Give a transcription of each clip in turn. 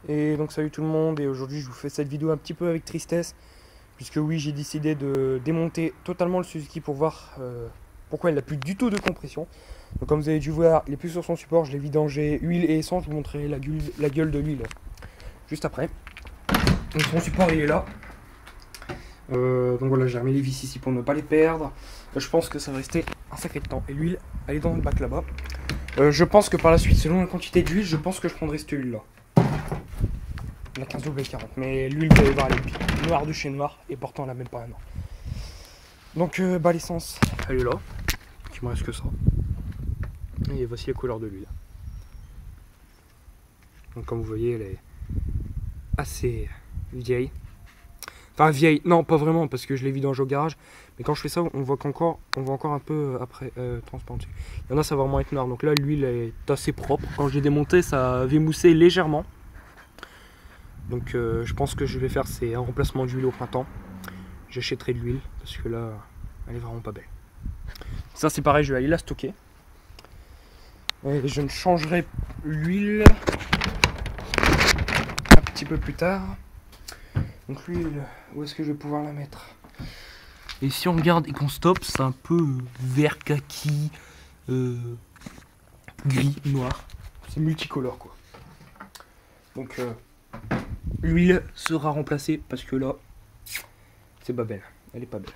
Et donc salut tout le monde, et aujourd'hui je vous fais cette vidéo un petit peu avec tristesse, puisque oui, j'ai décidé de démonter totalement le Suzuki pour voir pourquoi il n'a plus du tout de compression. Donc comme vous avez dû voir, il est plus sur son support, je l'ai vidangé huile et essence, je vous montrerai la gueule de l'huile juste après. Donc son support il est là. Donc voilà, j'ai remis les vis ici pour ne pas les perdre. Je pense que ça va rester un sacré temps. Et l'huile, elle est dans le bac là-bas. Je pense que par la suite, selon la quantité d'huile, je pense que je prendrai cette huile là. La 15 W40. Mais l'huile, vous allez voir, elle est noire de chez noir. Et pourtant, elle n'a même pas un an. Donc, l'essence, elle est là. Il me reste que ça. Et voici les couleurs de l'huile. Donc, comme vous voyez, elle est assez vieille. Enfin vieille, non pas vraiment parce que je l'ai vidangé au garage, mais quand je fais ça on voit encore un peu après transparent dessus. Il y en a ça va vraiment être noir, donc là l'huile est assez propre. Quand je l'ai démonté ça avait moussé légèrement. Donc je pense que je vais faire c'est un remplacement d'huile au printemps. J'achèterai de l'huile parce que là elle est vraiment pas belle. Ça c'est pareil, je vais aller la stocker. Et je ne changerai l'huile un petit peu plus tard. Donc l'huile, où est-ce que je vais pouvoir la mettre? Et si on regarde et qu'on stoppe, c'est un peu vert kaki, gris, noir. C'est multicolore quoi. Donc l'huile sera remplacée parce que là, c'est pas belle. Elle est pas belle.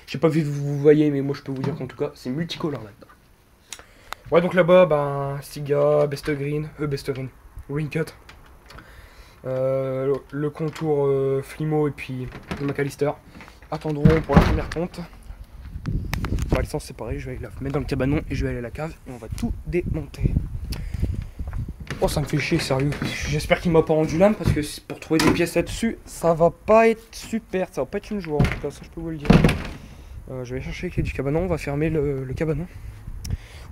Je sais pas si vous voyez, mais moi je peux vous dire qu'en tout cas, c'est multicolore là-dedans. Ouais, donc là-bas, ben, Stiga, Best Green, Green Cut. Le contour Flimo et puis McAllister attendront pour la première ponte. Pour l'essence c'est pareil, je vais aller la mettre dans le cabanon et je vais aller à la cave et on va tout démonter. Oh ça me fait chier sérieux, j'espère qu'il m'a pas rendu l'âme parce que pour trouver des pièces là-dessus ça va pas être super, ça va pas être une joie en tout cas, ça je peux vous le dire. Je vais chercher les clés du cabanon, on va fermer le cabanon.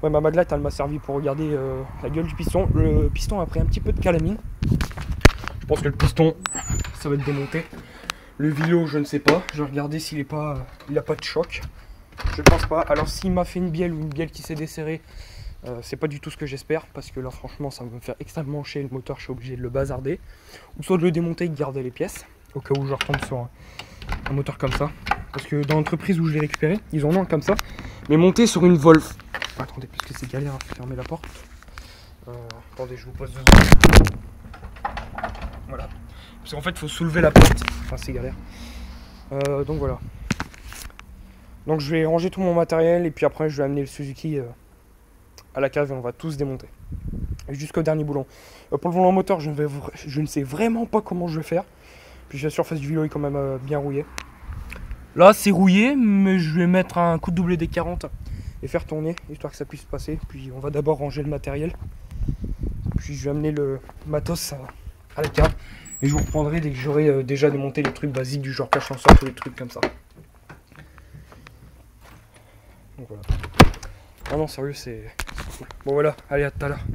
Ouais, ma maglite elle m'a servi pour regarder la gueule du piston. Le piston a pris un petit peu de calamine. Je pense que le piston, ça va être démonté. Le vélo, je ne sais pas. Je vais regarder s'il n'a pas de choc. Je ne pense pas. Alors s'il m'a fait une bielle ou une bielle qui s'est desserrée, c'est pas du tout ce que j'espère. Parce que là, franchement, ça va me faire extrêmement chier le moteur. Je suis obligé de le bazarder. Ou soit de le démonter et de garder les pièces. Au cas où je retombe sur un moteur comme ça. Parce que dans l'entreprise où je l'ai récupéré, ils en ont un comme ça. Mais monté sur une Wolf. Attendez, parce que c'est galère à fermer la porte. Attendez, je vous pose 2 secondes. Voilà. Parce qu'en fait, il faut soulever la porte. Enfin, c'est galère. Donc voilà. Donc je vais ranger tout mon matériel et puis après, je vais amener le Suzuki à la cave et on va tous démonter. Jusqu'au dernier boulon. Pour le volant moteur, je ne sais vraiment pas comment je vais faire. Puis la surface du vélo est quand même bien rouillée. Là, c'est rouillé, mais je vais mettre un coup de WD-40 et faire tourner, histoire que ça puisse passer. Puis on va d'abord ranger le matériel. Puis je vais amener le matos à la cave. Et je vous reprendrai dès que j'aurai déjà démonté les trucs basiques du genre cache en sorte ou les trucs comme ça. Donc voilà. Ah non, sérieux, c'est cool. Bon voilà, allez, à tout à l'heure.